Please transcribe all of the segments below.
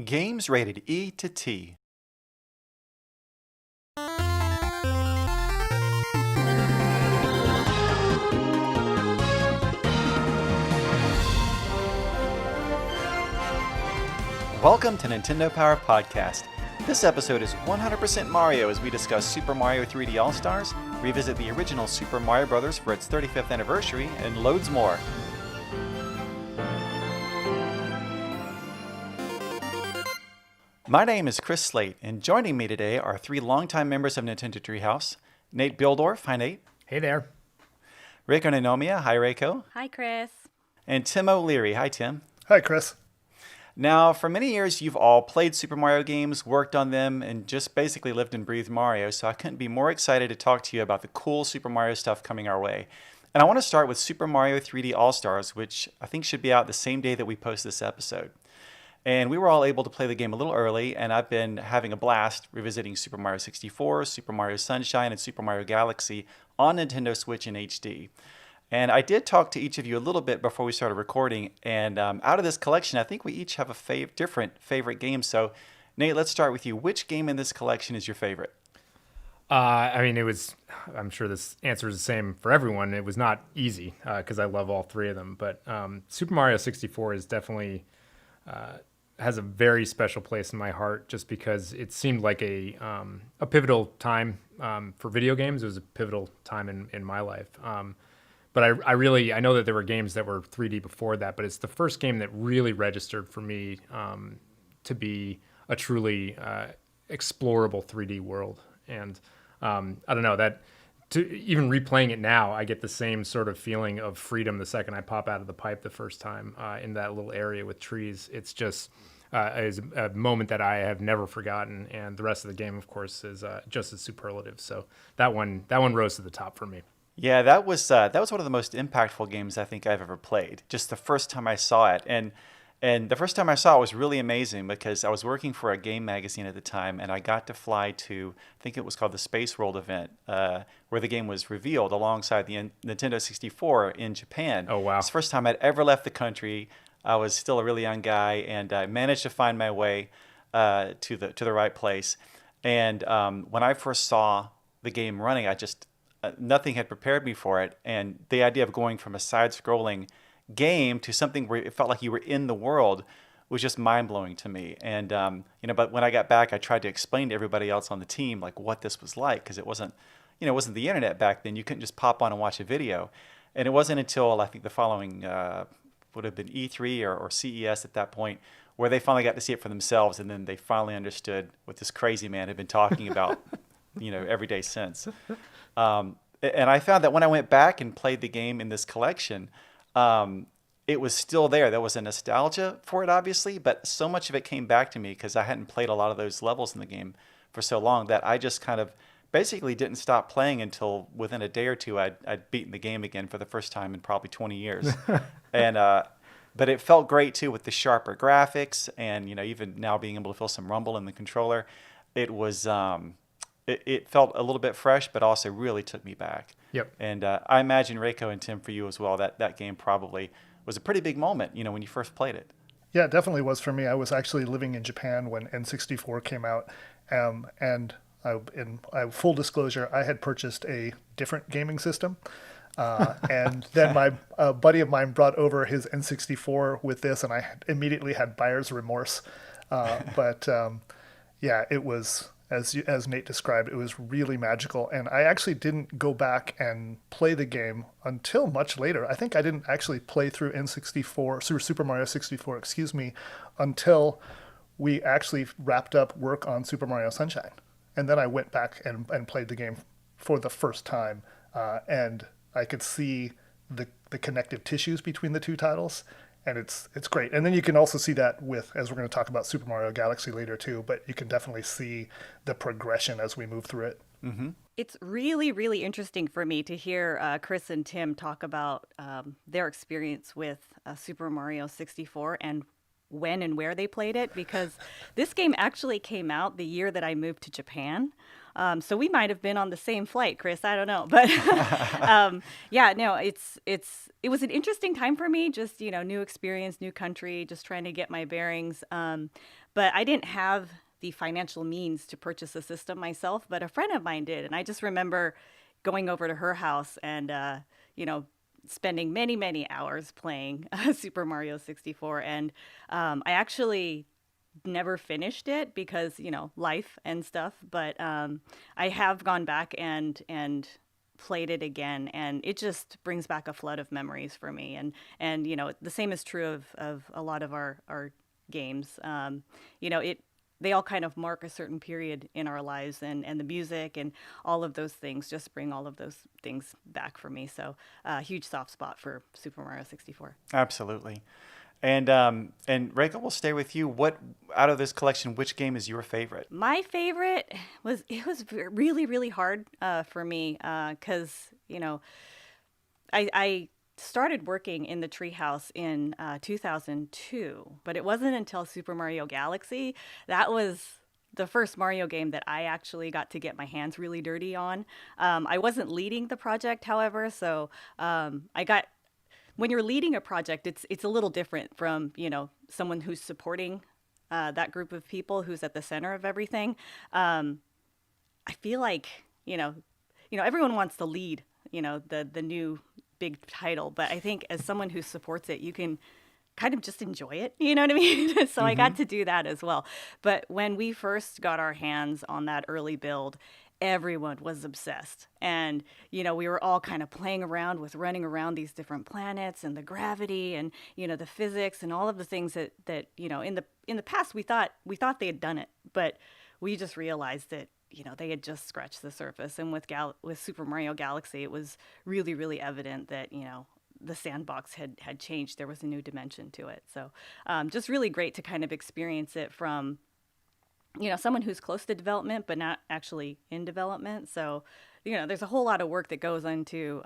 Games rated E to T. Welcome to Nintendo Power Podcast. This episode is 100% Mario as we discuss Super Mario 3D All-Stars, revisit the original Super Mario Bros. For its 35th anniversary, and loads more. My name is Chris Slate, and joining me today are three longtime members of Nintendo Treehouse. Nate Bihldorff. Hi, Nate. Hey there. Reiko Ninomiya. Hi, Reiko. Hi, Chris. And Tim O'Leary. Hi, Tim. Hi, Chris. Now, for many years, you've all played Super Mario games, worked on them, and just basically lived and breathed Mario, so I couldn't be more excited to talk to you about the cool Super Mario stuff coming our way. And I want to start with Super Mario 3D All-Stars, which I think should be out the same day that we post this episode. And we were all able to play the game a little early, and I've been having a blast revisiting Super Mario 64, Super Mario Sunshine, and Super Mario Galaxy on Nintendo Switch in HD. And I did talk to each of you a little bit before we started recording, and out of this collection, I think we each have a different favorite game. So, Nate, let's start with you. Which game in this collection is your favorite? I'm sure this answer is the same for everyone. It was not easy because I love all three of them. But Super Mario 64 is definitely has a very special place in my heart just because it seemed like a pivotal time for video games. It was a pivotal time in my life. But I know that there were games that were 3D before that, but it's the first game that really registered for me to be a truly explorable 3D world. And I don't know, that even replaying it now, I get the same sort of feeling of freedom the second I pop out of the pipe the first time in that little area with trees. It's just is a moment that I have never forgotten, and the rest of the game, of course, is just as superlative. So that one rose to the top for me. Yeah, that was one of the most impactful games I think I've ever played. Just the first time I saw it, and the first time I saw it was really amazing because I was working for a game magazine at the time, and I got to fly to, I think it was called the Space World event, where the game was revealed alongside the Nintendo 64 in Japan. Oh wow! It's the first time I'd ever left the country. I was still a really young guy, and I managed to find my way to the right place. And when I first saw the game running, I just nothing had prepared me for it, and the idea of going from a side-scrolling game to something where it felt like you were in the world was just mind-blowing to me. And but when I got back, I tried to explain to everybody else on the team like what this was like, because it wasn't the internet back then. You couldn't just pop on and watch a video. And it wasn't until I think the following would have been E3 or CES at that point where they finally got to see it for themselves, and then they finally understood what this crazy man had been talking about every day since. And I found that when I went back and played the game in this collection, it was still there. There was a nostalgia for it, obviously, but so much of it came back to me because I hadn't played a lot of those levels in the game for so long that I just kind of basically didn't stop playing until within a day or two I'd beaten the game again for the first time in probably 20 years. But it felt great too with the sharper graphics and even now being able to feel some rumble in the controller. It was it felt a little bit fresh, but also really took me back. Yep. And I imagine, Reiko and Tim, for you as well, that game probably was a pretty big moment, when you first played it. Yeah, it definitely was for me. I was actually living in Japan when N64 came out, and in full disclosure, I had purchased a different gaming system, and then my buddy of mine brought over his N64 with this, and I immediately had buyer's remorse. Yeah, it was. As Nate described, it was really magical, and I actually didn't go back and play the game until much later. I think I didn't actually play through Super Mario 64, until we actually wrapped up work on Super Mario Sunshine. And then I went back and played the game for the first time, and I could see the connective tissues between the two titles. And it's great. And then you can also see that as we're going to talk about Super Mario Galaxy later too, but you can definitely see the progression as we move through it. Mm-hmm. It's really, really interesting for me to hear Chris and Tim talk about their experience with Super Mario 64 and when and where they played it, because this game actually came out the year that I moved to Japan. So we might have been on the same flight, Chris. I don't know, but it was an interesting time for me. Just new experience, new country, just trying to get my bearings. But I didn't have the financial means to purchase a system myself, but a friend of mine did. And I just remember going over to her house and, spending many, many hours playing Super Mario 64. And I actually never finished it because, life and stuff. But I have gone back and played it again, and it just brings back a flood of memories for me. And the same is true of a lot of our games. They all kind of mark a certain period in our lives, and the music and all of those things just bring all of those things back for me. So huge soft spot for Super Mario 64. Absolutely. And Reiko, we'll stay with you. What out of this collection, which game is your favorite? My favorite was really, really hard for me because, I started working in the Treehouse in 2002, but it wasn't until Super Mario Galaxy. That was the first Mario game that I actually got to get my hands really dirty on. I wasn't leading the project, however, so when you're leading a project, it's a little different from, someone who's supporting that group of people who's at the center of everything. I feel like, everyone wants to lead, the new big title, but I think as someone who supports it, you can kind of just enjoy it, you know what I mean? So I got to do that as well. But when we first got our hands on that early build, everyone was obsessed. And, we were all kind of playing around with running around these different planets and the gravity and, the physics and all of the things that in the past we thought they had done it, but we just realized that they had just scratched the surface. And with Super Mario Galaxy, it was really, really evident that, the sandbox had changed. There was a new dimension to it. So just really great to kind of experience it from, someone who's close to development, but not actually in development. So, there's a whole lot of work that goes into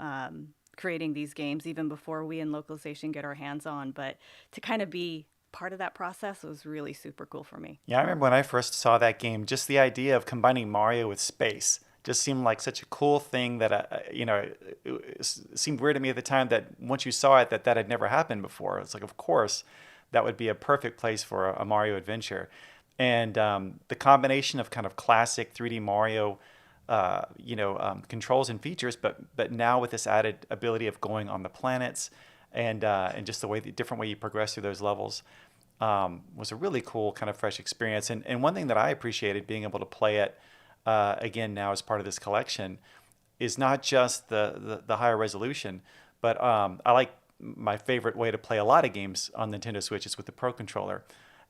creating these games, even before we in localization get our hands on. But to kind of be part of that process was really super cool for me. Yeah, I remember when I first saw that game, just the idea of combining Mario with space just seemed like such a cool thing that, it seemed weird to me at the time that once you saw it, that had never happened before. It's like, of course, that would be a perfect place for a Mario adventure. And the combination of kind of classic 3D Mario, controls and features, but now with this added ability of going on the planets and just the different way you progress through those levels was a really cool kind of fresh experience. And one thing that I appreciated being able to play it again now as part of this collection is not just the higher resolution, but I like my favorite way to play a lot of games on Nintendo Switch is with the Pro Controller.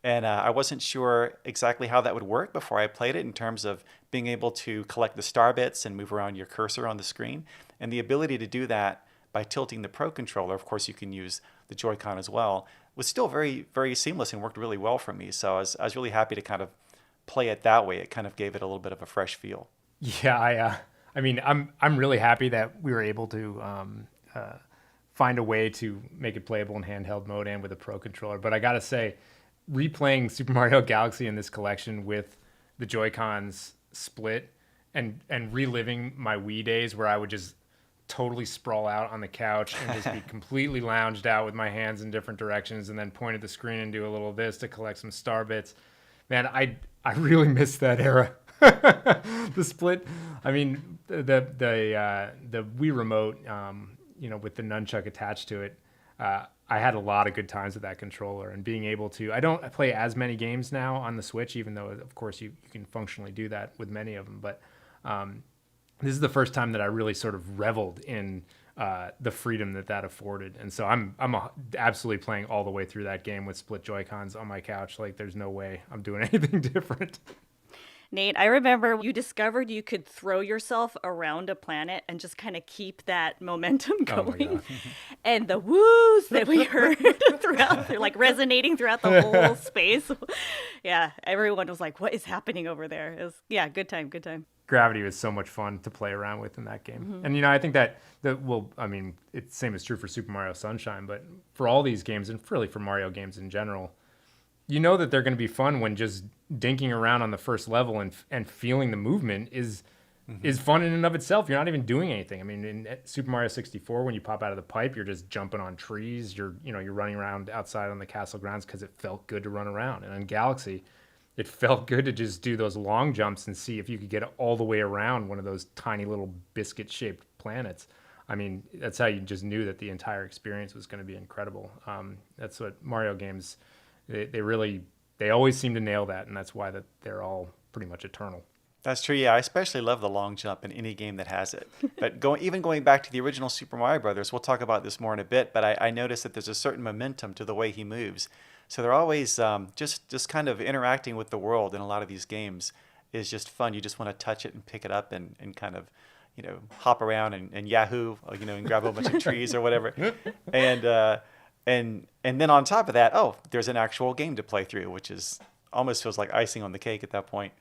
And I wasn't sure exactly how that would work before I played it in terms of being able to collect the star bits and move around your cursor on the screen. And the ability to do that by tilting the Pro Controller, of course you can use the Joy-Con as well, was still very, very seamless and worked really well for me. So I was really happy to kind of play it that way. It kind of gave it a little bit of a fresh feel. Yeah, I'm really happy that we were able to find a way to make it playable in handheld mode and with a Pro Controller. But I gotta say, replaying Super Mario Galaxy in this collection with the Joy-Cons split and reliving my Wii days where I would just totally sprawl out on the couch and just be completely lounged out with my hands in different directions and then point at the screen and do a little of this to collect some star bits. Man, I really miss that era. The split, the Wii remote, with the nunchuck attached to it, I had a lot of good times with that controller and being able to, I don't play as many games now on the Switch, even though of course you can functionally do that with many of them. But this is the first time that I really sort of reveled in the freedom that afforded. And so I'm absolutely playing all the way through that game with split Joy-Cons on my couch. Like there's no way I'm doing anything different. Nate, I remember you discovered you could throw yourself around a planet and just kind of keep that momentum going. Oh my God. And the woos that we heard throughout, like resonating throughout the whole space. Yeah, everyone was like, what is happening over there? It was, good time. Gravity was so much fun to play around with in that game. Mm-hmm. And, I think that it's same is true for Super Mario Sunshine, but for all these games and really for Mario games in general, that they're going to be fun when just dinking around on the first level and feeling the movement is fun in and of itself. You're not even doing anything. In Super Mario 64, when you pop out of the pipe, you're just jumping on trees. You're running around outside on the castle grounds because it felt good to run around. And in Galaxy, it felt good to just do those long jumps and see if you could get all the way around one of those tiny little biscuit-shaped planets. I mean, that's how you just knew that the entire experience was going to be incredible. That's what Mario games, they always seem to nail that, and that's why that they're all pretty much eternal. That's true. Yeah, I especially love the long jump in any game that has it. But even going back to the original Super Mario Brothers, we'll talk about this more in a bit. But I noticed that there's a certain momentum to the way he moves. So they're always just kind of interacting with the world in a lot of these games is just fun. You just want to touch it and pick it up and kind of, hop around and Yahoo, and grab a bunch of trees or whatever. And then on top of that, there's an actual game to play through, which is almost feels like icing on the cake at that point.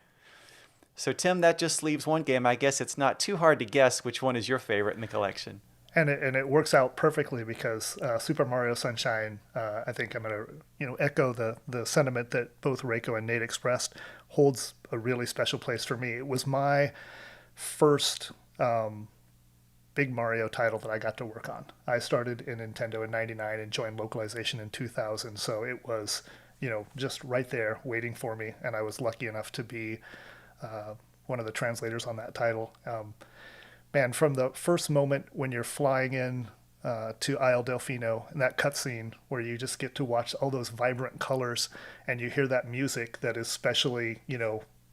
So, Tim, that just leaves one game. I guess it's not too hard to guess which one is your favorite in the collection. And it works out perfectly because Super Mario Sunshine, I think I'm going to echo the sentiment that both Reiko and Nate expressed, holds a really special place for me. It was my first big Mario title that I got to work on. I started in Nintendo in '99 and joined localization in 2000, so it was just right there waiting for me, and I was lucky enough to be one of the translators on that title. Man, from the first moment when you're flying in to Isle Delfino and that cutscene where you just get to watch all those vibrant colors and you hear that music that is specially,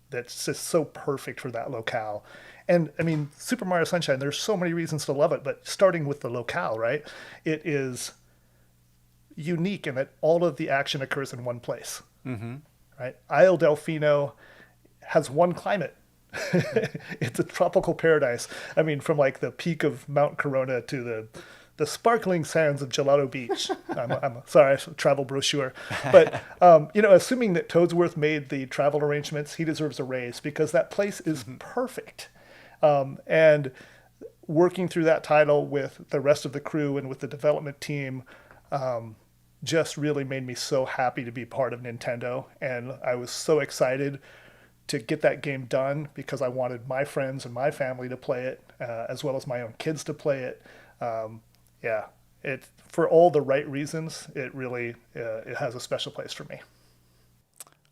that's just so perfect for that locale. And I mean, Super Mario Sunshine, there's so many reasons to love it, but starting with the locale, right? It is unique in that all of the action occurs in one place, right? Isle Delfino has one climate. It's a tropical paradise. I mean, from like the peak of Mount Corona to the sparkling sands of Gelato Beach. I'm sorry, travel brochure. But, assuming that Toadsworth made the travel arrangements, he deserves a raise because that place is perfect. And working through that title with the rest of the crew and with the development team just really made me so happy to be part of Nintendo. And I was so excited to get that game done because I wanted my friends and my family to play it, as well as my own kids to play it. It for all the right reasons, it really it has a special place for me.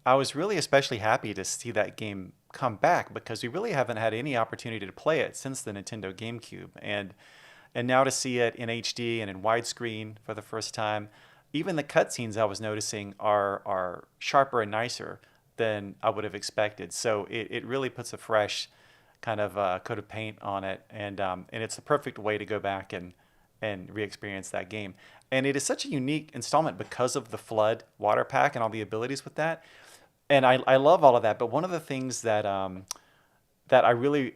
I was really especially happy to see that game come back because we really haven't had any opportunity to play it since the Nintendo GameCube, and now to see it in HD and in widescreen for the first time. Even the cutscenes I was noticing are sharper and nicer than I would have expected. So it really puts a fresh kind of coat of paint on it, and it's the perfect way to go back and re-experience that game. And it is such a unique installment because of the Flood water pack and all the abilities with that. And I love all of that. But one of the things that that I really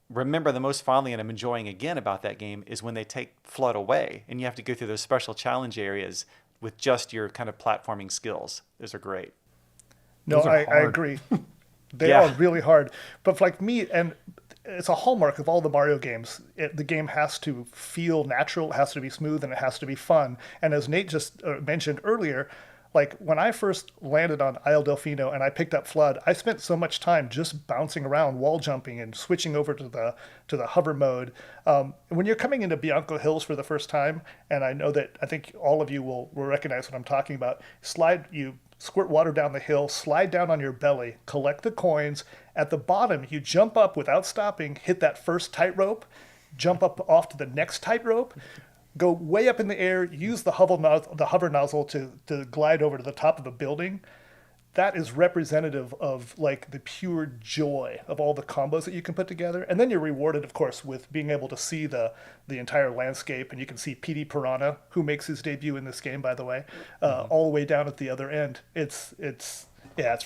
remember the most fondly and I'm enjoying again about that game is when they take Flood away and you have to go through those special challenge areas with just your kind of platforming skills. Those are great. No, I agree. They are really hard. But like me, and it's a hallmark of all the Mario games, the game has to feel natural, it has to be smooth, and it has to be fun. And as Nate just mentioned earlier, like when I first landed on Isle Delfino and I picked up Flood, I spent so much time just bouncing around, wall jumping, and switching over to the hover mode. When you're coming into Bianco Hills for the first time, and I think all of you will recognize what I'm talking about, you squirt water down the hill, slide down on your belly, collect the coins. At the bottom, you jump up without stopping, hit that first tightrope, jump up off to the next tightrope, go way up in the air, use the hover nozzle to glide over to the top of a building. That is representative of like the pure joy of all the combos that you can put together. And then you're rewarded, of course, with being able to see the entire landscape. And you can see Petey Piranha, who makes his debut in this game, by the way, all the way down at the other end. It's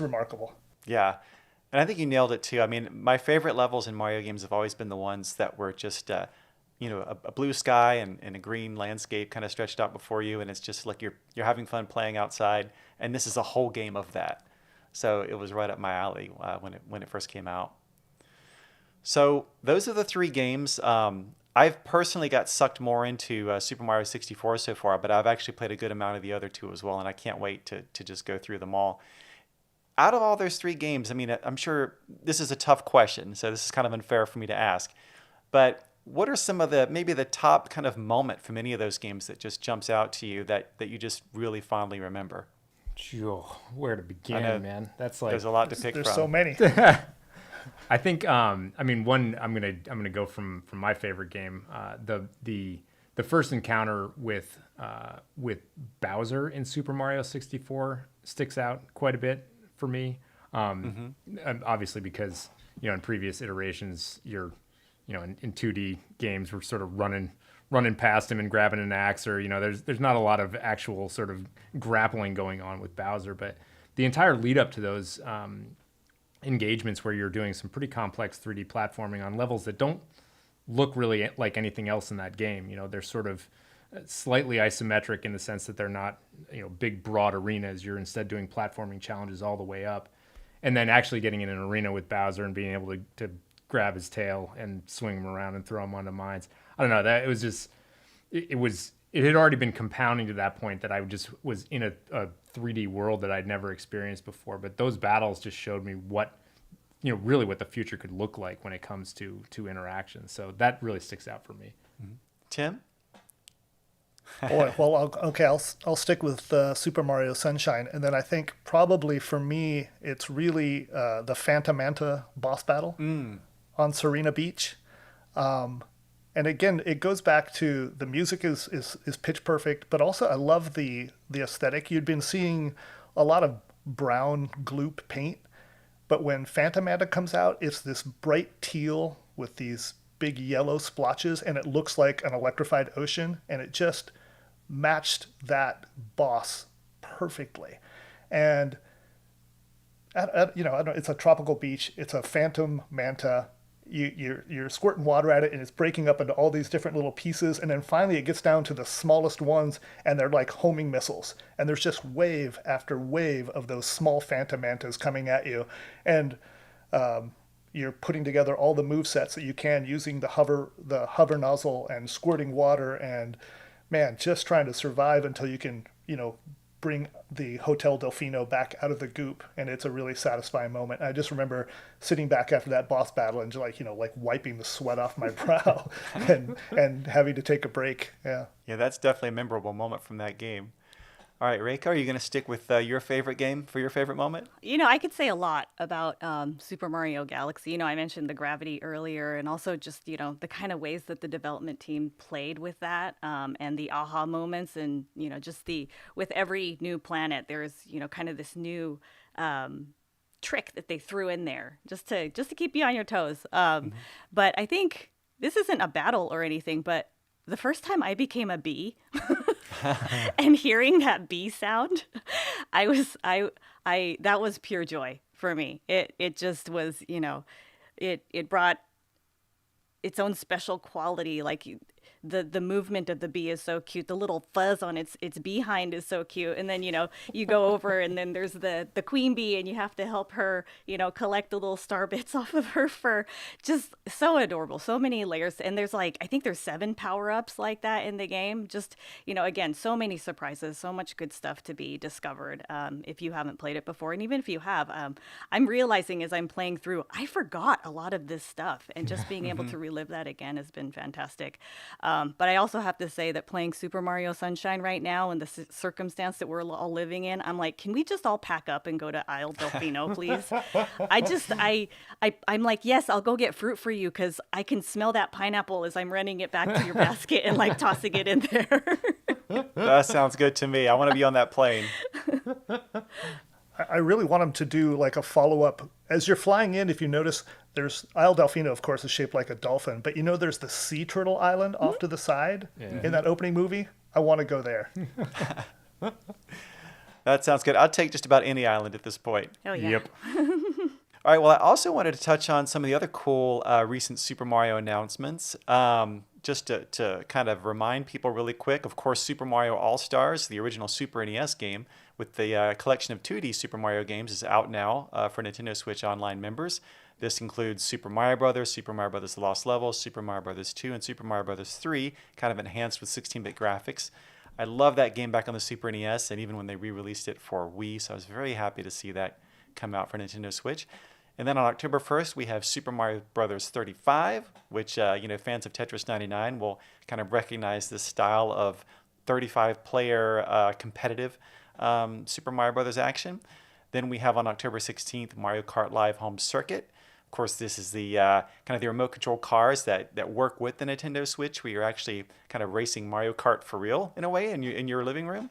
remarkable. Yeah. And I think you nailed it too. I mean, my favorite levels in Mario games have always been the ones that were just, a blue sky and a green landscape kind of stretched out before you. And it's just like you're having fun playing outside. And this is a whole game of that. So it was right up my alley when it first came out. So those are the three games. I've personally got sucked more into Super Mario 64 so far, but I've actually played a good amount of the other two as well. And I can't wait to just go through them all. Out of all those three games, I mean, I'm sure this is a tough question, so this is kind of unfair for me to ask. But what are some of maybe the top kind of moment from any of those games that just jumps out to you that you just really fondly remember? Where to begin, man? That's like there's a lot to pick There's from. so many. I think one I'm gonna go from my favorite game. The first encounter with Bowser in Super Mario 64 sticks out quite a bit for me. And obviously because in previous iterations you're in 2D games we're sort of running past him and grabbing an axe, or there's not a lot of actual sort of grappling going on with Bowser, but the entire lead up to those engagements where you're doing some pretty complex 3D platforming on levels that don't look really like anything else in that game. They're sort of slightly isometric in the sense that they're not big broad arenas. You're instead doing platforming challenges all the way up, and then actually getting in an arena with Bowser and being able to grab his tail and swing him around and throw him onto mines. I don't know, that it was just it had already been compounding to that point that I just was in a 3D world that I'd never experienced before. But those battles just showed me what really what the future could look like when it comes to interaction. So that really sticks out for me. Tim? Boy, well, I'll stick with Super Mario Sunshine, and then I think probably for me it's really the Phantom Manta boss battle on Serena Beach. And again, it goes back to the music is pitch perfect, but also I love the aesthetic. You'd been seeing a lot of brown gloop paint, but when Phantom Manta comes out, it's this bright teal with these big yellow splotches, and it looks like an electrified ocean, and it just matched that boss perfectly. And I don't, it's a tropical beach. It's a Phantom Manta. You're squirting water at it, and it's breaking up into all these different little pieces, and then finally it gets down to the smallest ones, and they're like homing missiles, and there's just wave after wave of those small Phantom Mantas coming at you, and you're putting together all the move sets that you can using the hover nozzle and squirting water, and man, just trying to survive until you can bring the Hotel Delfino back out of the goop, and it's a really satisfying moment. I just remember sitting back after that boss battle and just like wiping the sweat off my brow and having to take a break. Yeah, that's definitely a memorable moment from that game. All right, Reiko, are you going to stick with your favorite game for your favorite moment? I could say a lot about Super Mario Galaxy. I mentioned the gravity earlier, and also just, the kind of ways that the development team played with that, and the aha moments, and, just with every new planet, there's, kind of this new trick that they threw in there just to keep you on your toes. But I think this isn't a battle or anything, but the first time I became a bee and hearing that bee sound, that was pure joy for me. It just was, it brought its own special quality. Like the movement of the bee is so cute. The little fuzz on its behind is so cute. And then, you go over and then there's the queen bee and you have to help her, collect the little star bits off of her fur. Just so adorable. So many layers. And there's I think there's 7 power-ups like that in the game. Just, again, so many surprises, so much good stuff to be discovered if you haven't played it before. And even if you have, I'm realizing as I'm playing through, I forgot a lot of this stuff. And just being able to relive that again has been fantastic. But I also have to say that playing Super Mario Sunshine right now in the circumstance that we're all living in, I'm like, can we just all pack up and go to Isle Delfino, please? I'm like, yes, I'll go get fruit for you because I can smell that pineapple as I'm running it back to your basket and tossing it in there. That sounds good to me. I want to be on that plane. I really want them to do a follow-up. As you're flying in, if you notice, there's Isle Delfino, of course, is shaped like a dolphin, but there's the sea turtle island off to the side in that opening movie. I want to go there. That sounds good. I'll take just about any island at this point. Oh, yeah. Yep. All right, well, I also wanted to touch on some of the other cool recent Super Mario announcements. Just to kind of remind people really quick, of course, Super Mario All-Stars, the original Super NES game, with the collection of 2D Super Mario games is out now for Nintendo Switch Online members. This includes Super Mario Brothers, Super Mario Brothers: The Lost Levels, Super Mario Brothers 2, and Super Mario Brothers 3, kind of enhanced with 16-bit graphics. I love that game back on the Super NES, and even when they re-released it for Wii, so I was very happy to see that come out for Nintendo Switch. And then on October 1st, we have Super Mario Brothers 35, which, fans of Tetris 99 will kind of recognize this style of 35-player competitive Super Mario Brothers action. Then we have on October 16th Mario Kart Live Home Circuit. Of course, this is the kind of the remote control cars that work with the Nintendo Switch, where you're actually kind of racing Mario Kart for real in a way in your living room.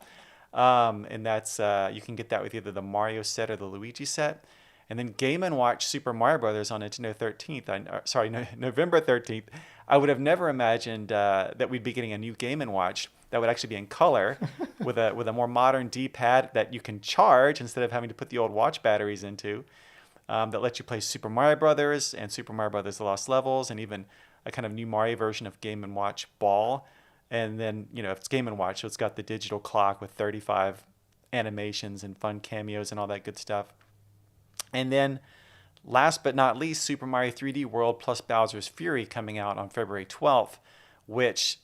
And that's you can get that with either the Mario set or the Luigi set. And then Game & Watch Super Mario Brothers on Nintendo 13th. November 13th. I would have never imagined that we'd be getting a new Game & Watch that would actually be in color with a more modern D-pad that you can charge instead of having to put the old watch batteries into. That lets you play Super Mario Brothers and Super Mario Brothers: The Lost Levels, and even a kind of new Mario version of Game & Watch Ball. And then, if it's Game & Watch, so it's got the digital clock with 35 animations and fun cameos and all that good stuff. And then, last but not least, Super Mario 3D World plus Bowser's Fury coming out on February 12th, which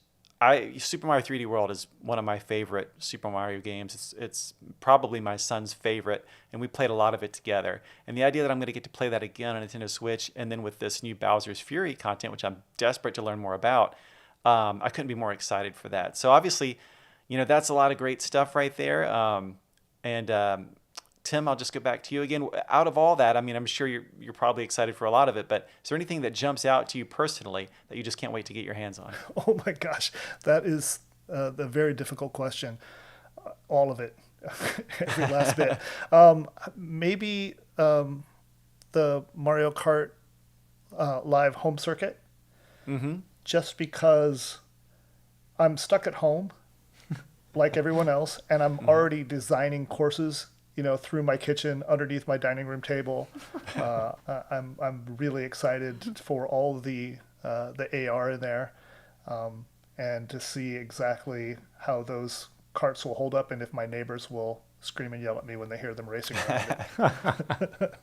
Super Mario 3D World is one of my favorite Super Mario games. It's probably my son's favorite, and we played a lot of it together. And the idea that I'm going to get to play that again on Nintendo Switch, and then with this new Bowser's Fury content, which I'm desperate to learn more about, I couldn't be more excited for that. So obviously, that's a lot of great stuff right there. Tim, I'll just go back to you again. Out of all that, I mean, I'm sure you're probably excited for a lot of it, but is there anything that jumps out to you personally that you just can't wait to get your hands on? Oh my gosh, that is a very difficult question. All of it, every last bit. Maybe the Mario Kart Live Home Circuit, just because I'm stuck at home, like everyone else, and I'm already designing courses through my kitchen, underneath my dining room table. I'm really excited for all the AR in there, and to see exactly how those carts will hold up, and if my neighbors will scream and yell at me when they hear them racing around it.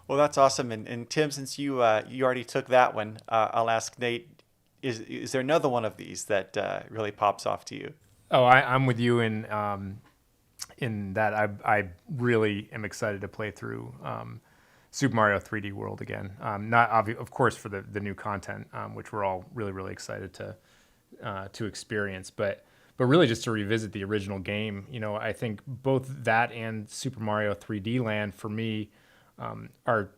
Well, that's awesome. And Tim, since you already took that one, I'll ask Nate: Is there another one of these that really pops off to you? Oh, I'm with you in that I really am excited to play through Super Mario 3D World again. Of course, for the new content, which we're all really, really excited to experience, but really just to revisit the original game. I think both that and Super Mario 3D Land for me are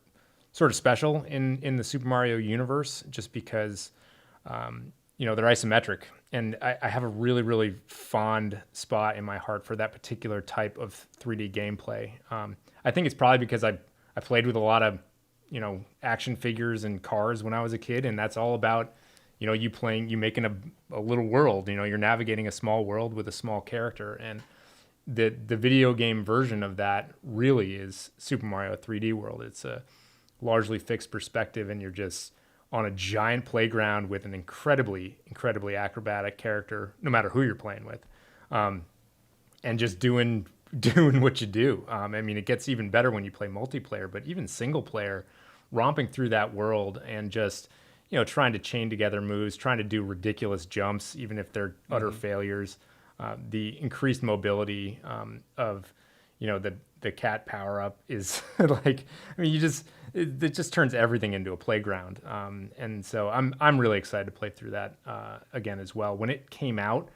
sort of special in the Super Mario universe, just because they're isometric. And I have a really, really fond spot in my heart for that particular type of 3D gameplay. I think it's probably because I played with a lot of, action figures and cars when I was a kid, and that's all about, you making a little world. You're navigating a small world with a small character, and the video game version of that really is Super Mario 3D World. It's a largely fixed perspective, and you're just on a giant playground with an incredibly, incredibly acrobatic character, no matter who you're playing with, and just doing what you do. I mean, it gets even better when you play multiplayer, but even single player, romping through that world and just, trying to chain together moves, trying to do ridiculous jumps, even if they're utter failures. The increased mobility of, the cat power up is like, I mean, it just turns everything into a playground. And so I'm really excited to play through that again as well. When it came out,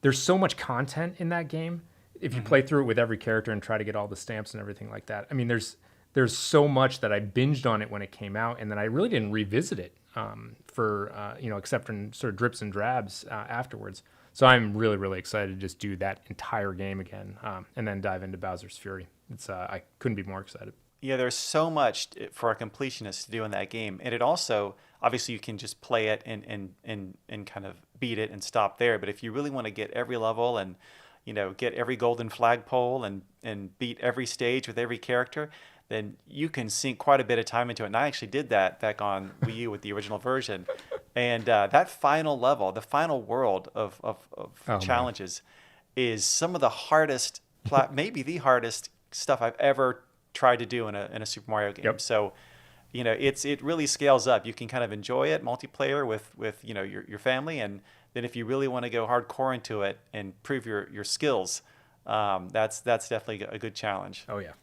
there's so much content in that game. If you play through it with every character and try to get all the stamps and everything like that, I mean, there's so much that I binged on it when it came out, and then I really didn't revisit it except in sort of drips and drabs afterwards. So I'm really, really excited to just do that entire game again, and then dive into Bowser's Fury. I couldn't be more excited. Yeah, there's so much for a completionist to do in that game, and it also obviously you can just play it and kind of beat it and stop there. But if you really want to get every level and get every golden flagpole and beat every stage with every character, then you can sink quite a bit of time into it. And I actually did that back on Wii U with the original version. And that final level, the final world of challenges, is some of the hardest, maybe the hardest stuff I've ever tried to do in a Super Mario game. Yep. So, it really scales up. You can kind of enjoy it multiplayer with your family, and then if you really want to go hardcore into it and prove your skills, that's definitely a good challenge. Oh yeah.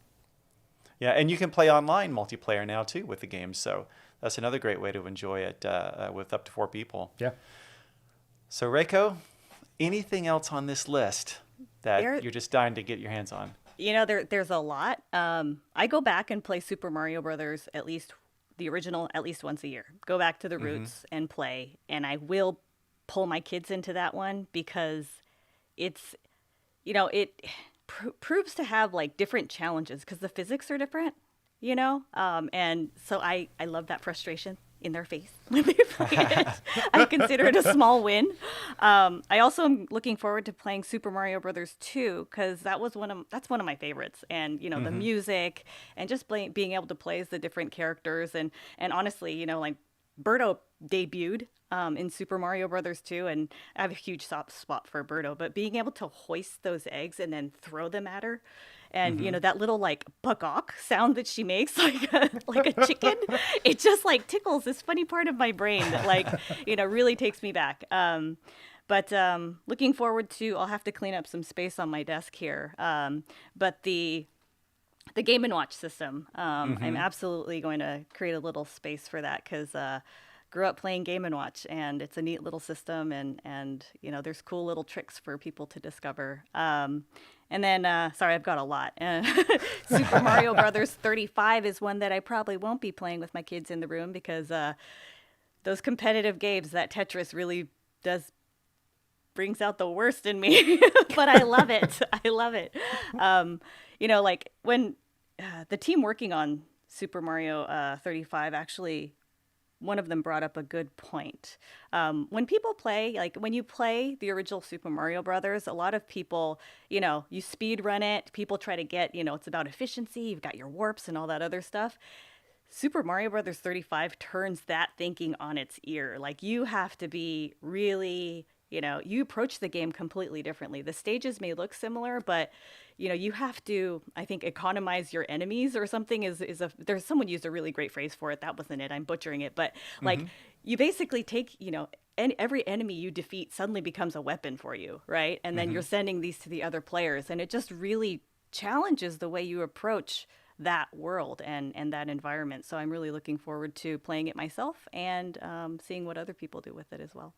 Yeah, and you can play online multiplayer now too with the game, so that's another great way to enjoy it with up to 4 people. Yeah. So Reiko, anything else on this list that you're just dying to get your hands on? There's a lot. I go back and play Super Mario Brothers, at least the original, at least once a year. Go back to the roots and play, and I will pull my kids into that one because it's, it proves to have like different challenges because the physics are different, and so I love that frustration in their face when they play it. I consider it a small win. I also am looking forward to playing Super Mario Brothers 2 because that's one of my favorites. And the music and just being able to play as the different characters and honestly, like Birdo debuted in Super Mario Brothers 2, and I have a huge soft spot for Birdo. But being able to hoist those eggs and then throw them at her. And, that little, like, pagok sound that she makes, like a chicken, it just, like, tickles this funny part of my brain that, like, really takes me back. But looking forward to, I'll have to clean up some space on my desk here. But the Game & Watch system, I'm absolutely going to create a little space for that because grew up playing Game & Watch, and it's a neat little system, and there's cool little tricks for people to discover. And then, sorry, I've got a lot. Super Mario Brothers 35 is one that I probably won't be playing with my kids in the room because those competitive games, that Tetris really brings out the worst in me. But I love it. I love it. Like when the team working on Super Mario 35 actually, one of them brought up a good point. When people play, like when you play the original Super Mario Brothers, a lot of people, you speed run it. People try to get, it's about efficiency. You've got your warps and all that other stuff. Super Mario Brothers 35 turns that thinking on its ear. Like you have to be really, you approach the game completely differently. The stages may look similar, but you have to, I think, economize your enemies or something there's someone used a really great phrase for it. That wasn't it. I'm butchering it. But like you basically take, and every enemy you defeat suddenly becomes a weapon for you, right? And then you're sending these to the other players. And it just really challenges the way you approach that world and that environment. So I'm really looking forward to playing it myself and seeing what other people do with it as well.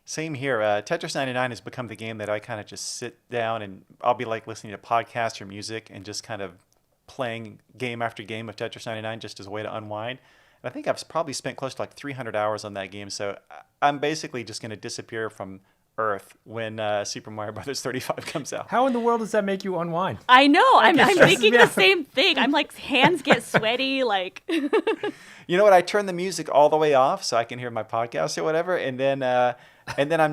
Same here. Tetris 99 has become the game that I kind of just sit down and I'll be like listening to podcasts or music and just kind of playing game after game of Tetris 99 just as a way to unwind. And I think I've probably spent close to like 300 hours on that game. So I'm basically just going to disappear from Earth when Super Mario Brothers 35 comes out. How in the world does that make you unwind? I know. I'm thinking the same thing. I'm like, hands get sweaty. Like, you know what? I turn the music all the way off so I can hear my podcast or whatever, and then I'm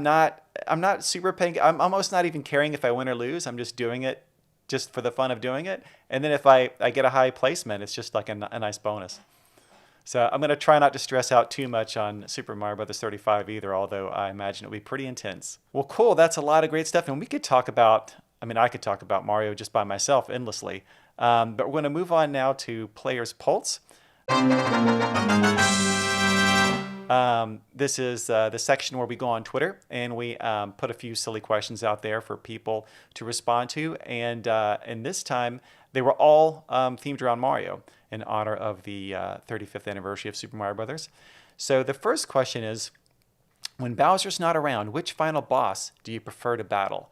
not super paying. I'm almost not even caring if I win or lose. I'm just doing it just for the fun of doing it. And then if I get a high placement, it's just like a nice bonus. So I'm going to try not to stress out too much on Super Mario Brothers 35 either, although I imagine it'll be pretty intense. Well, cool. That's a lot of great stuff. And we could talk about, I could talk about Mario just by myself endlessly. But we're going to move on now to Player's Pulse. This is the section where we go on Twitter and we put a few silly questions out there for people to respond to. And this time, they were all themed around Mario in honor of the 35th anniversary of Super Mario Brothers. So the first question is, when Bowser's not around, which final boss do you prefer to battle?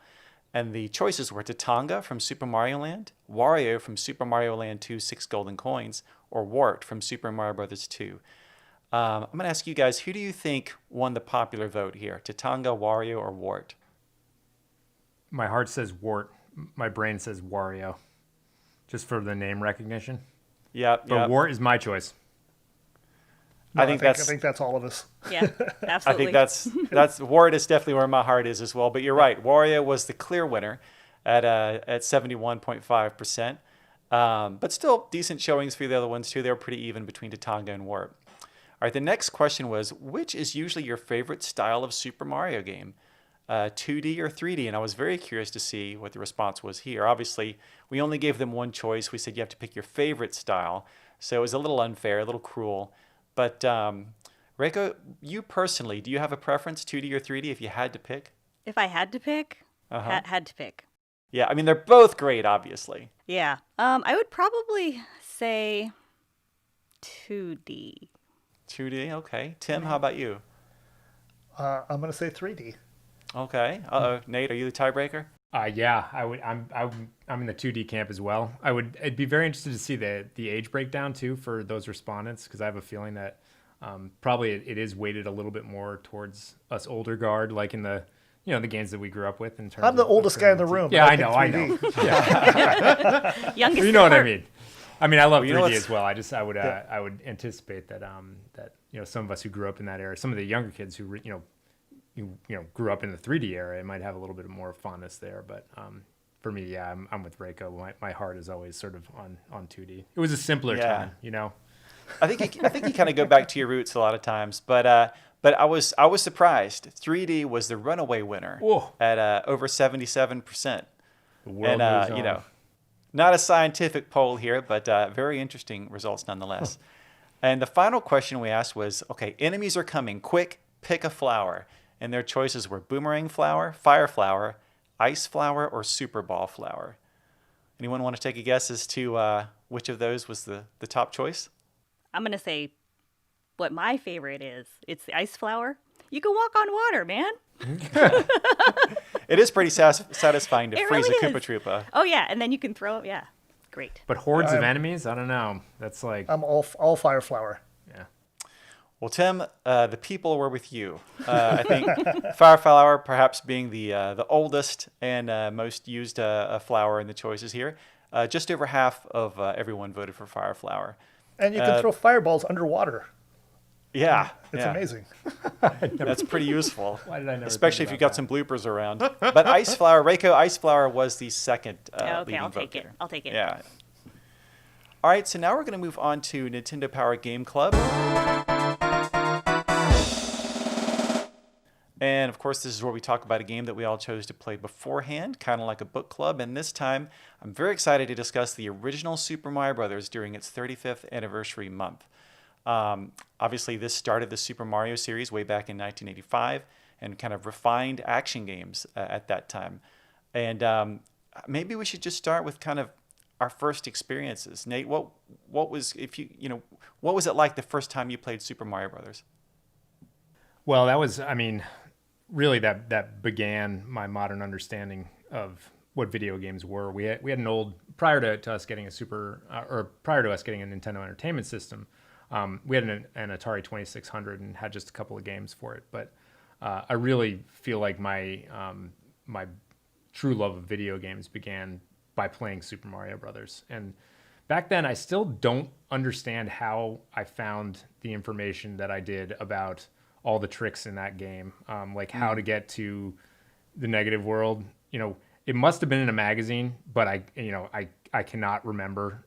And the choices were Tatanga from Super Mario Land, Wario from Super Mario Land 2 6 Golden Coins, or Wart from Super Mario Brothers 2. I'm going to ask you guys, who do you think won the popular vote here? Tatanga, Wario, or Wart? My heart says Wart. My brain says Wario. Just for the name recognition. Yeah. But Wart is my choice. No, I think that's all of us. Yeah, absolutely. I think that's Wart is definitely where my heart is as well. But you're right. Wario was the clear winner at 71.5%. But still decent showings for the other ones too. They were pretty even between Tatanga and Wart. All right, the next question was, which is usually your favorite style of Super Mario game? 2D or 3D? And I was very curious to see what the response was here. Obviously, we only gave them one choice. We said you have to pick your favorite style. So it was a little unfair, a little cruel. But Reiko, you personally, do you have a preference, 2D or 3D, if you had to pick? If I had to pick, had to pick. Yeah, they're both great, obviously. Yeah. I would probably say 2D. 2D, okay. Tim, how about you? I'm going to say 3D. Okay. Nate, are you the tiebreaker? Yeah, I would. I'm in the 2D camp as well. I'd be very interested to see the age breakdown too for those respondents, because I have a feeling that probably it is weighted a little bit more towards us older guard, like in the the games that we grew up with. In terms, I'm the of oldest guy in the room. Yeah, I picked know. 3D. Yeah, Youngest you know what I heart. mean. I mean, I love Well, you know 3D what's- as well. I would anticipate that some of us who grew up in that era, some of the younger kids who grew up in the 3D era, it might have a little bit more fondness there. But for me, yeah, I'm with Reiko. My heart is always sort of on 2D. It was a simpler time, I think you kind of go back to your roots a lot of times, but I was surprised. 3D was the runaway winner Whoa. at over 77%. The world And moves on. not a scientific poll here, but very interesting results nonetheless. And the final question we asked was, okay, enemies are coming. Quick, pick a flower. And their choices were boomerang flower, fire flower, ice flower, or super ball flower. Anyone want to take a guess as to which of those was the top choice? I'm going to say what my favorite is. It's the ice flower. You can walk on water, man. It is pretty satisfying to It freeze really a Koopa is. Troopa. Oh, yeah. And then you can throw it. Yeah. Great. But hordes of enemies, I don't know. That's like, I'm all fire flower. yeah. Well, Tim, the people were with you. I think fire flower perhaps being the oldest and most used flower in the choices here. Just over half of everyone voted for fire flower. And you can throw fireballs underwater. Yeah, It's yeah. amazing. That's pretty useful. Why did I never Especially if think you've got about some bloopers around. But ice flower, Reiko ice flower was the second Okay, leading I'll vote take it. there. I'll take it. Yeah. All right, so now we're going to move on to Nintendo Power Game Club. And of course, this is where we talk about a game that we all chose to play beforehand, kind of like a book club. And this time, I'm very excited to discuss the original Super Mario Bros. During its 35th anniversary month. Obviously, this started the Super Mario series way back in 1985 and kind of refined action games at that time. And maybe we should just start with kind of our first experiences. Nate, what was what was it like the first time you played Super Mario Bros.? Well, that was, really that began my modern understanding of what video games were. We had an old, prior to us getting a Nintendo Entertainment System, we had an Atari 2600 and had just a couple of games for it. But I really feel like my true love of video games began by playing Super Mario Brothers. And back then, I still don't understand how I found the information that I did about all the tricks in that game, like how to get to the negative world. It must have been in a magazine, but I cannot remember,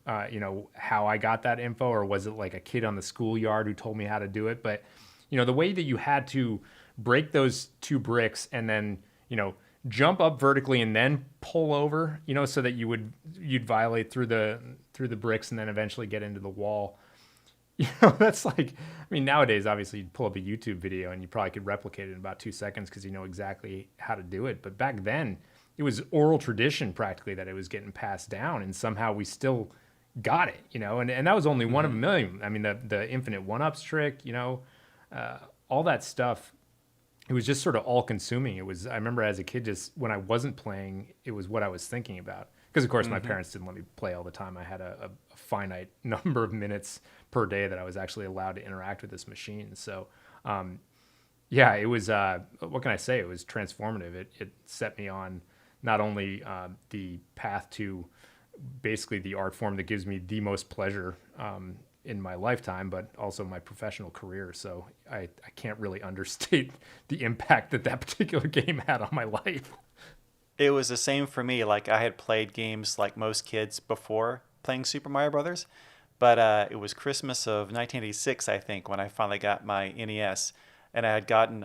how I got that info, or was it like a kid on the schoolyard who told me how to do it? But, the way that you had to break those two bricks and then, jump up vertically and then pull over, so that you'd violate through the bricks and then eventually get into the wall. That's like, nowadays, obviously, you'd pull up a YouTube video and you probably could replicate it in about 2 seconds because you know exactly how to do it. But back then, it was oral tradition practically that it was getting passed down, and somehow we still got it, and that was only one of a million. The infinite one-ups trick, all that stuff, it was just sort of all-consuming. I remember as a kid, just when I wasn't playing, it was what I was thinking about. Because, of course, my parents didn't let me play all the time. I had a finite number of minutes per day that I was actually allowed to interact with this machine. So, yeah, it was, what can I say? It was transformative. It set me on not only the path to basically the art form that gives me the most pleasure in my lifetime, but also my professional career. So I can't really understate the impact that particular game had on my life. It was the same for me. Like, I had played games like most kids before playing Super Mario Brothers, but it was Christmas of 1986, I think, when I finally got my NES, and I had gotten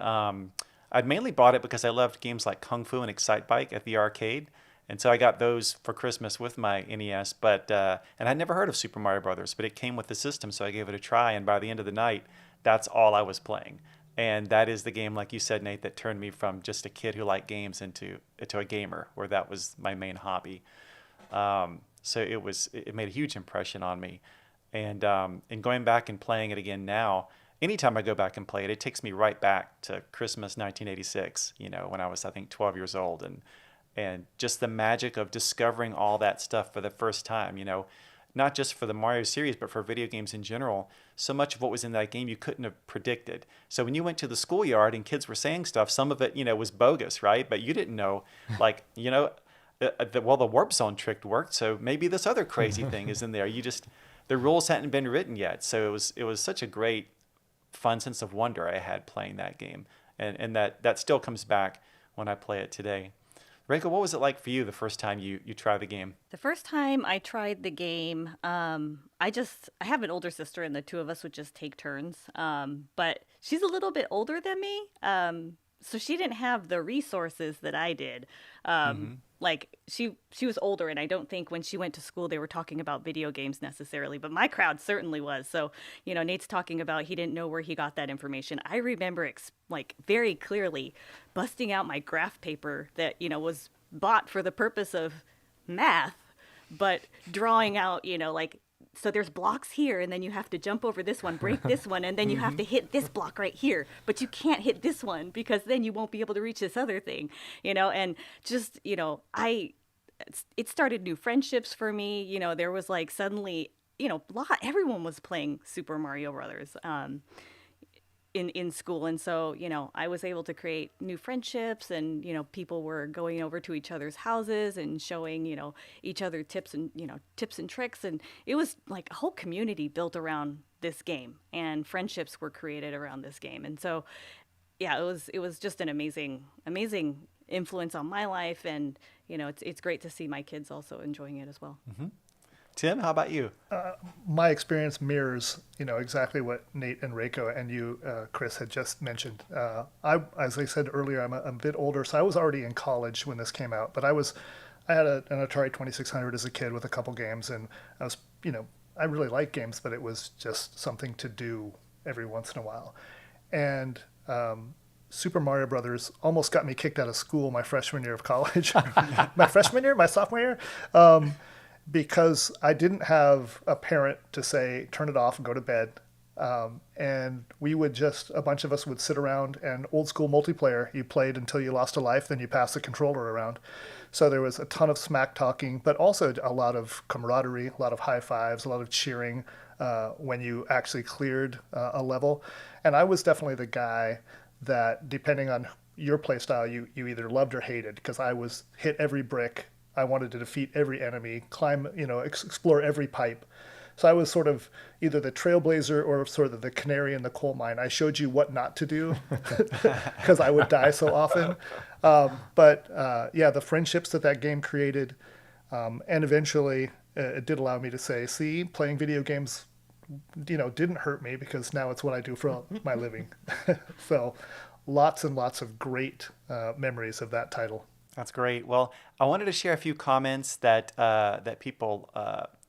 I'd mainly bought it because I loved games like Kung Fu and Excite Bike at the arcade, and so I got those for Christmas with my NES. But and I'd never heard of Super Mario Brothers, but it came with the system, so I gave it a try. And by the end of the night, that's all I was playing. And that is the game, like you said, Nate, that turned me from just a kid who liked games into a gamer, where that was my main hobby. So it made a huge impression on me. And going back and playing it again now, anytime I go back and play it, it takes me right back to Christmas 1986, when I was, I think, 12 years old. And and just the magic of discovering all that stuff for the first time, not just for the Mario series, but for video games in general. So much of what was in that game you couldn't have predicted. So when you went to the schoolyard and kids were saying stuff, some of it, was bogus, right? But you didn't know, like, the warp zone trick worked, so maybe this other crazy thing is in there. The rules hadn't been written yet. So it was such a great, fun sense of wonder I had playing that game. And that still comes back when I play it today. Reiko, what was it like for you the first time you tried the game? The first time I tried the game, I have an older sister, and the two of us would just take turns. But she's a little bit older than me, so she didn't have the resources that I did. Like she was older, and I don't think when she went to school they were talking about video games necessarily, but my crowd certainly was. So, Nate's talking about he didn't know where he got that information. I remember like very clearly busting out my graph paper that, was bought for the purpose of math, but drawing out, like, so there's blocks here, and then you have to jump over this one, break this one, and then you have to hit this block right here. But you can't hit this one because then you won't be able to reach this other thing, and just, it started new friendships for me. There was like suddenly, everyone was playing Super Mario Brothers in school. And so, I was able to create new friendships, and, people were going over to each other's houses and showing, each other tips and tricks. And it was like a whole community built around this game, and friendships were created around this game. And so, yeah, it was just an amazing influence on my life. And, it's great to see my kids also enjoying it as well. Mm-hmm. Tim, how about you? My experience mirrors, exactly what Nate and Reiko and you, Chris, had just mentioned. As I said earlier, I'm a bit older, so I was already in college when this came out. But I had an Atari 2600 as a kid with a couple games, and I was, I really like games, but it was just something to do every once in a while. And Super Mario Brothers almost got me kicked out of school my freshman year of college. My sophomore year. Because I didn't have a parent to say, turn it off and go to bed. And we would a bunch of us would sit around, and old school multiplayer, you played until you lost a life, then you passed the controller around. So there was a ton of smack talking, but also a lot of camaraderie, a lot of high fives, a lot of cheering when you actually cleared a level. And I was definitely the guy that, depending on your play style, you either loved or hated, because I was hit every brick. I wanted to defeat every enemy, climb, explore every pipe. So I was sort of either the trailblazer or sort of the canary in the coal mine. I showed you what not to do because I would die so often. But the friendships that game created, and eventually it did allow me to say, see, playing video games, didn't hurt me, because now it's what I do for my living. So lots and lots of great memories of that title. That's great. Well, I wanted to share a few comments that people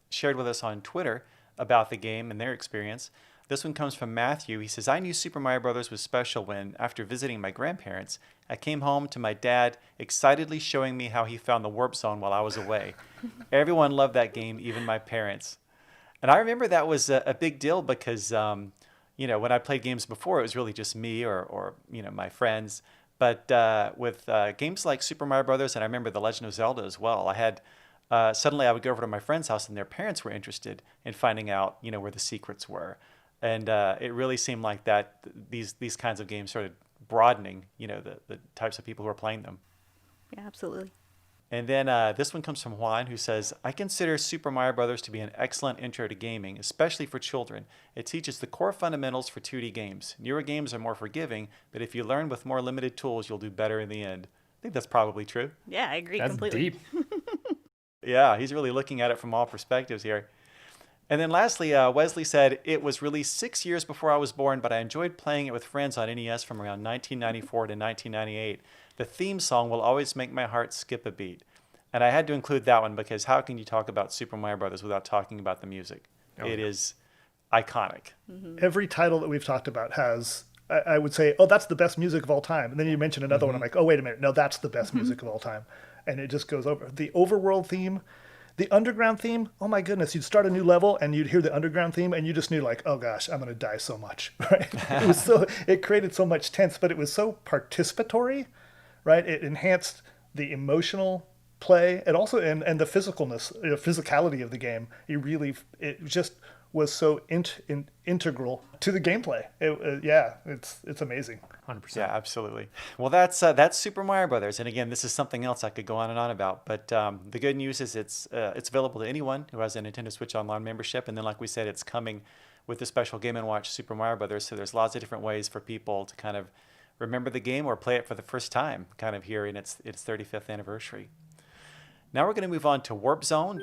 shared with us on Twitter about the game and their experience. This one comes from Matthew. He says, I knew Super Mario Brothers was special when, after visiting my grandparents, I came home to my dad excitedly showing me how he found the warp zone while I was away. Everyone loved that game, even my parents. And I remember that was a big deal because, when I played games before, it was really just me or my friends. But with games like Super Mario Brothers, and I remember The Legend of Zelda as well, I had suddenly I would go over to my friend's house, and their parents were interested in finding out, where the secrets were, and it really seemed like that these kinds of games started broadening, the types of people who are playing them. Yeah, absolutely. And then this one comes from Juan, who says, I consider Super Mario Brothers to be an excellent intro to gaming, especially for children. It teaches the core fundamentals for 2D games. Newer games are more forgiving, but if you learn with more limited tools, you'll do better in the end. I think that's probably true. Yeah, I agree That's completely. Deep. Yeah, he's really looking at it from all perspectives here. And then lastly, Wesley said, it was released 6 years before I was born, but I enjoyed playing it with friends on NES from around 1994 to 1998. The theme song will always make my heart skip a beat. And I had to include that one because how can you talk about Super Mario Brothers without talking about the music? Oh, it is iconic. Mm-hmm. Every title that we've talked about has, I would say, oh, that's the best music of all time. And then you mention another one, I'm like, oh, wait a minute. No, that's the best music of all time. And it just goes over. The overworld theme, the underground theme, oh my goodness, you'd start a new level and you'd hear the underground theme and you just knew like, oh gosh, I'm going to die so much, right? It created so much tense, but it was so participatory, right? It enhanced the emotional play, and also and the physicality of the game. It just was so integral to the gameplay. It's amazing. 100%. Yeah, absolutely. Well, that's Super Mario Brothers, and again, this is something else I could go on and on about. But the good news is it's available to anyone who has a Nintendo Switch Online membership, and then, like we said, it's coming with the special Game & Watch Super Mario Brothers. So there's lots of different ways for people to kind of remember the game or play it for the first time, kind of here in its 35th anniversary. Now we're going to move on to Warp Zone.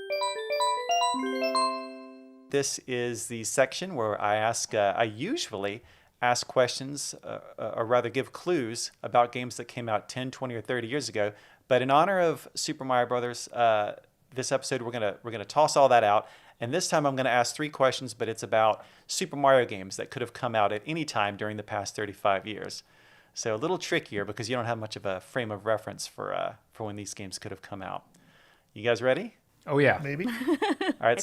This is the section where I usually ask questions, or rather give clues about games that came out 10, 20, or 30 years ago. But in honor of Super Mario Brothers, this episode we're gonna toss all that out. And this time I'm going to ask 3 questions, but it's about Super Mario games that could have come out at any time during the past 35 years. So a little trickier because you don't have much of a frame of reference for when these games could have come out. You guys ready? Oh yeah. Maybe. All right.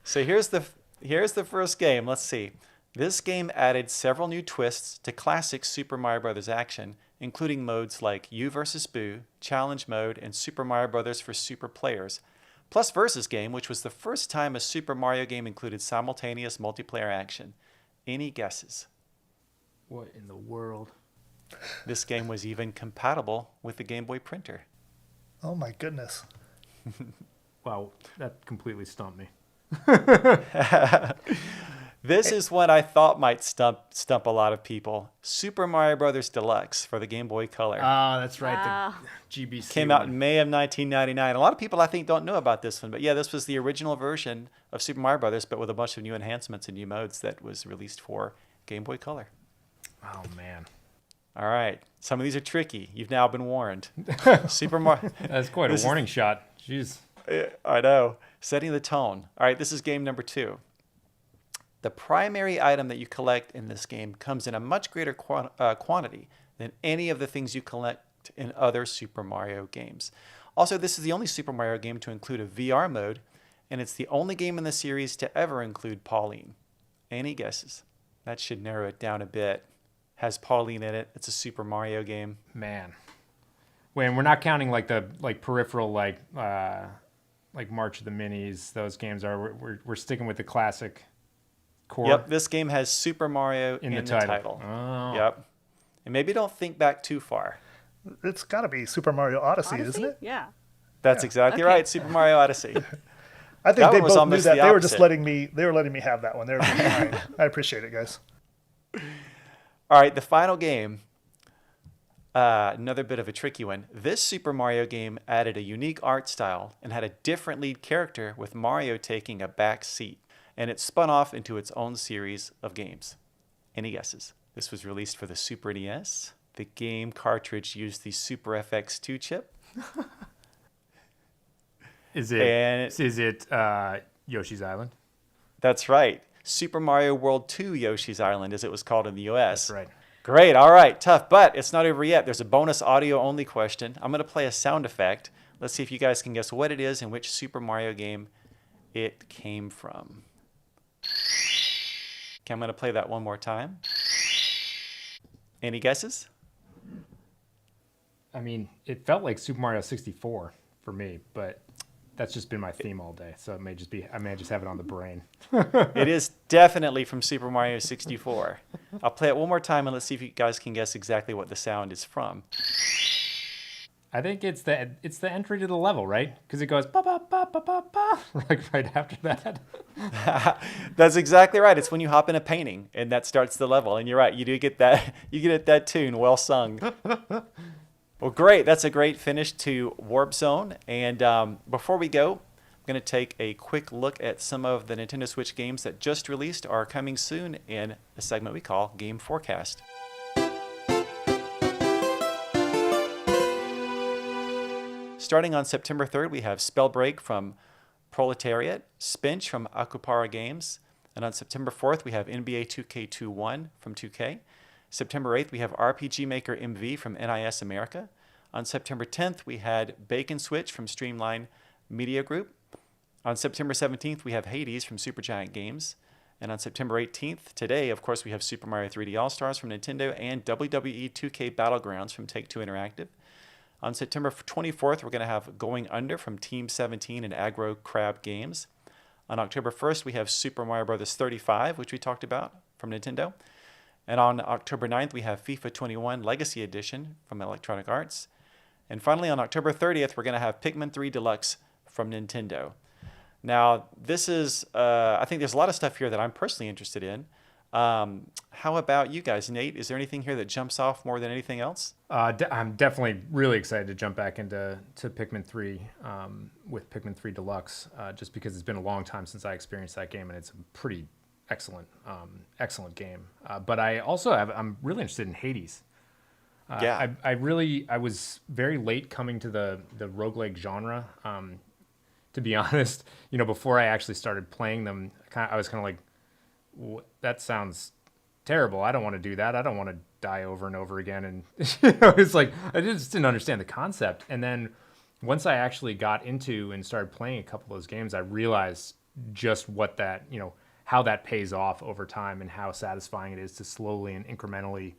So here's the first game. Let's see. This game added several new twists to classic Super Mario Bros. Action, including modes like You vs. Boo, Challenge Mode, and Super Mario Bros. For Super Players, plus Versus Game, which was the first time a Super Mario game included simultaneous multiplayer action. Any guesses? What in the world? This game was even compatible with the Game Boy printer. Oh my goodness. Wow, that completely stumped me. This is one I thought might stump a lot of people. Super Mario Bros. Deluxe for the Game Boy Color. Ah, that's right. Wow. The GBC Came out in May of 1999. A lot of people, I think, don't know about this one. But yeah, this was the original version of Super Mario Bros., but with a bunch of new enhancements and new modes that was released for Game Boy Color. Oh, man. All right. Some of these are tricky. You've now been warned. Super Mario. That's quite a warning shot. Jeez. I know. Setting the tone. All right, this is game number 2. The primary item that you collect in this game comes in a much greater quantity than any of the things you collect in other Super Mario games. Also, this is the only Super Mario game to include a VR mode, and it's the only game in the series to ever include Pauline. Any guesses? That should narrow it down a bit. Has Pauline in it. It's a Super Mario game. Man. When we're not counting like the peripheral like March of the Minis, those games are we're sticking with the classic core. Yep, this game has Super Mario in the title. Oh. Yep. And maybe don't think back too far. It's got to be Super Mario Odyssey, isn't it? Yeah. That's exactly Okay. right, Super Mario Odyssey. I think That they one was both knew almost that. the They were just opposite. letting me have that one. They were being kind. I appreciate it, guys. All right, the final game. Another bit of a tricky one. This Super Mario game added a unique art style and had a different lead character, with Mario taking a back seat. And it spun off into its own series of games. Any guesses? This was released for the Super NES. The game cartridge used the Super FX2 chip. Is it Yoshi's Island? That's right. Super Mario World 2 Yoshi's Island, as it was called in the US. That's right. Great. All right. Tough, but it's not over yet. There's a bonus audio only question. I'm going to play a sound effect. Let's see if you guys can guess what it is and which Super Mario game it came from. Okay, I'm going to play that one more time. Any guesses? I mean, it felt like Super Mario 64 for me, but that's just been my theme all day. So I may just have it on the brain. It is definitely from Super Mario 64. I'll play it one more time and let's see if you guys can guess exactly what the sound is from. I think it's the entry to the level, right? Because it goes ba ba ba ba ba ba like right after that. That's exactly right. It's when you hop in a painting and that starts the level. And you're right, you do get that. You get that tune well sung. Well, great. That's a great finish to Warp Zone. And before we go, I'm going to take a quick look at some of the Nintendo Switch games that just released or are coming soon in a segment we call Game Forecast. Starting on September 3rd, we have Spellbreak from Proletariat, Spinch from Akupara Games, and on September 4th, we have NBA 2K21 from 2K. September 8th, we have RPG Maker MV from NIS America. On September 10th, we had Bacon Switch from Streamline Media Group. On September 17th, we have Hades from Supergiant Games. And on September 18th, today, of course, we have Super Mario 3D All-Stars from Nintendo and WWE 2K Battlegrounds from Take-Two Interactive. On September 24th, we're going to have Going Under from Team 17 and Aggro Crab Games. On October 1st, we have Super Mario Bros. 35, which we talked about from Nintendo. And on October 9th, we have FIFA 21 Legacy Edition from Electronic Arts. And finally, on October 30th, we're going to have Pikmin 3 Deluxe from Nintendo. Now, this is, I think there's a lot of stuff here that I'm personally interested in. How about you guys? Nate, is there anything here that jumps off more than anything else? I'm definitely really excited to jump back into Pikmin 3 with Pikmin 3 Deluxe, just because it's been a long time since I experienced that game, and it's a pretty excellent game. But I'm really interested in Hades. Yeah. I was very late coming to the roguelike genre. To be honest, before I actually started playing them, I was kind of like, that sounds terrible. I don't want to do that. I don't want to die over and over again. And it's like, I just didn't understand the concept. And then once I actually got into and started playing a couple of those games, I realized just what that, how that pays off over time and how satisfying it is to slowly and incrementally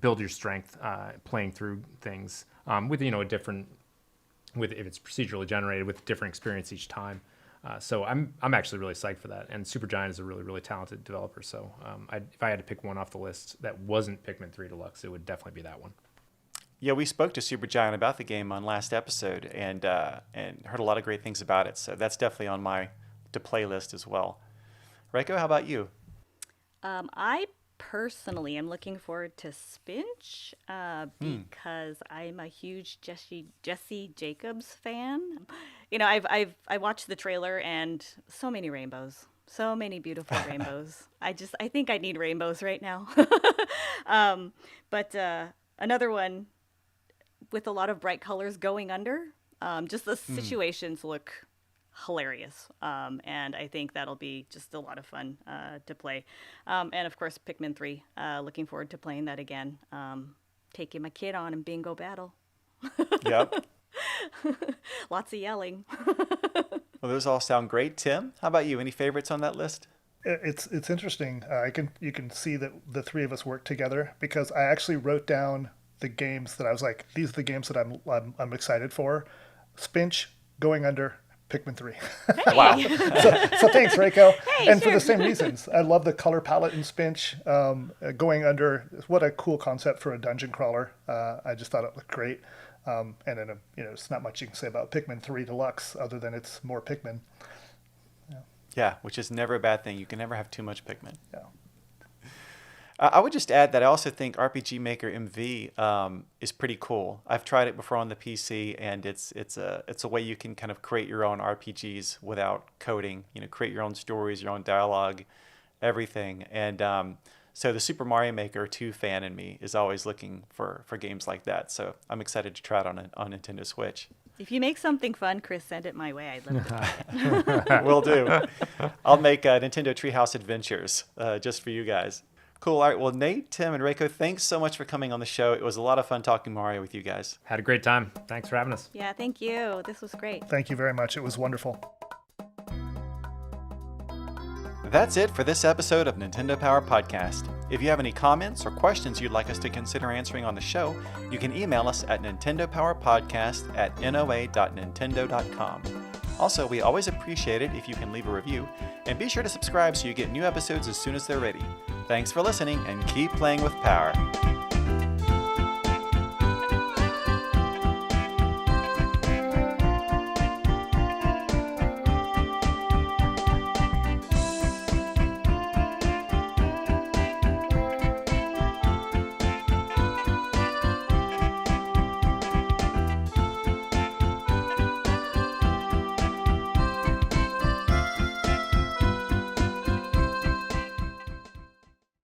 build your strength playing through things with a different, if it's procedurally generated, with different experience each time. So I'm actually really psyched for that. And Supergiant is a really, really talented developer. So if I had to pick one off the list that wasn't Pikmin 3 Deluxe, it would definitely be that one. Yeah, we spoke to Supergiant about the game on last episode and heard a lot of great things about it. So that's definitely on my to-play list as well. Reiko, how about you? I personally am looking forward to Spinch because I'm a huge Jesse Jacobs fan. I watched the trailer and so many rainbows, so many beautiful rainbows. I think I need rainbows right now. But another one with a lot of bright colors, Going Under. Just the situations look hilarious, and I think that'll be just a lot of fun to play. And of course, Pikmin 3. Looking forward to playing that again. Taking my kid on and bingo battle. Yep. Lots of yelling. Well, those all sound great. Tim, how about you? Any favorites on that list? It's interesting. You can see that the three of us work together because I actually wrote down the games that I was like, these are the games that I'm excited for. Spinch, Going Under, Pikmin 3. Hey. Wow. so thanks, Reiko. Hey, and sure. for the same reasons. I love the color palette in Spinch. Going Under, what a cool concept for a dungeon crawler. I just thought it looked great. And then, it's not much you can say about Pikmin 3 Deluxe other than it's more Pikmin. Yeah, which is never a bad thing. You can never have too much Pikmin. Yeah. I would just add that I also think RPG Maker MV is pretty cool. I've tried it before on the PC, and it's a way you can kind of create your own RPGs without coding. Create your own stories, your own dialogue, everything. And so the Super Mario Maker 2 fan in me is always looking for games like that. So I'm excited to try it on Nintendo Switch. If you make something fun, Chris, send it my way. I'd love to play it. Will do. I'll make Nintendo Treehouse Adventures just for you guys. Cool. All right. Well, Nate, Tim, and Reiko, thanks so much for coming on the show. It was a lot of fun talking Mario with you guys. Had a great time. Thanks for having us. Yeah, thank you. This was great. Thank you very much. It was wonderful. That's it for this episode of Nintendo Power Podcast. If you have any comments or questions you'd like us to consider answering on the show, you can email us at nintendopowerpodcast@noa.nintendo.com. Also, we always appreciate it if you can leave a review, and be sure to subscribe so you get new episodes as soon as they're ready. Thanks for listening, and keep playing with power.